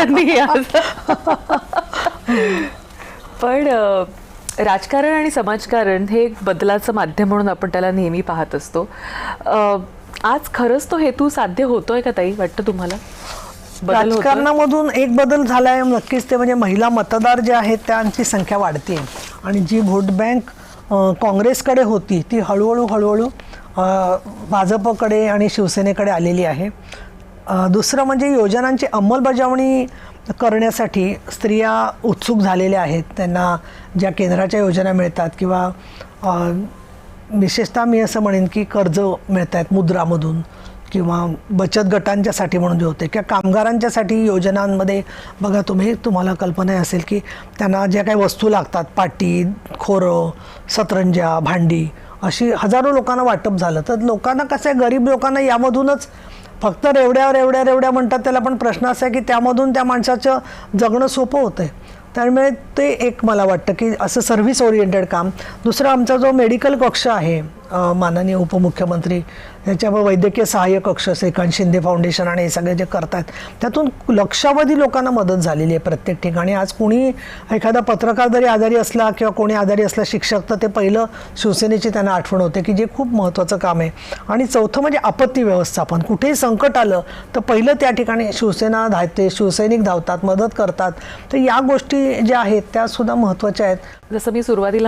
त्यांनी आज. पण राजकारण आणि समाजकारण हे एक बदलाचं माध्यम म्हणून आपण त्याला नेहमी पाहत असतो. आज खरंच तो हेतू साध्य होतोय का ताई, वाटतं तुम्हाला? राजकारणामधून एक बदल झालाय नक्कीच, ते म्हणजे महिला मतदार जे आहेत त्यांची संख्या वाढते आणि जी व्होट बँक काँग्रेसकडे होती ती हळूहळू भाजपकडे आणि शिवसेनेकडे आलेली आहे. दुसरं म्हणजे योजनांची अंमलबजावणी करण्यासाठी स्त्रिया उत्सुक झालेल्या आहेत. त्यांना ज्या केंद्राच्या योजना मिळतात किंवा विशेषतः मी असं म्हणेन की कर्ज मिळत आहेत मुद्रामधून किंवा बचत गटांच्यासाठी म्हणून जे होते किंवा कामगारांच्यासाठी योजनांमध्ये बघा तुम्हाला कल्पना असेल की त्यांना ज्या काही वस्तू लागतात, पाटी, खोरं, सतरंजा, भांडी, अशी हजारो लोकांना वाटप झालं. तर लोकांना कसं आहे, गरीब लोकांना यामधूनच फक्त रेवड्या म्हणतात त्याला, पण प्रश्न असा आहे की त्यामधून त्या माणसाचं जगणं सोपं होतं आहे. त्यामुळे ते एक मला वाटतं की असं सर्व्हिस ओरिएंटेड काम. दुसरा आमचा जो मेडिकल कक्ष आहे, माननीय उपमुख्यमंत्री याच्यावर वैद्यकीय सहाय्य कक्ष, श्रीकांत शिंदे फाउंडेशन आणि हे सगळे जे करतात त्यातून लक्षावधी लोकांना मदत झालेली आहे प्रत्येक ठिकाणी. आज कोणी एखादा पत्रकार जरी आजारी असला किंवा कोणी आजारी असला, शिक्षक, तर ते पहिलं शिवसेनेची त्यांना आठवण होते की जे खूप महत्त्वाचं काम आहे. आणि चौथं म्हणजे आपत्ती व्यवस्थापन. कुठेही संकट आलं तर पहिलं त्या ठिकाणी शिवसेना धावते, शिवसैनिक धावतात, मदत करतात. तर या गोष्टी ज्या आहेत त्या सुद्धा महत्त्वाच्या आहेत. जसं मी सुरुवातीला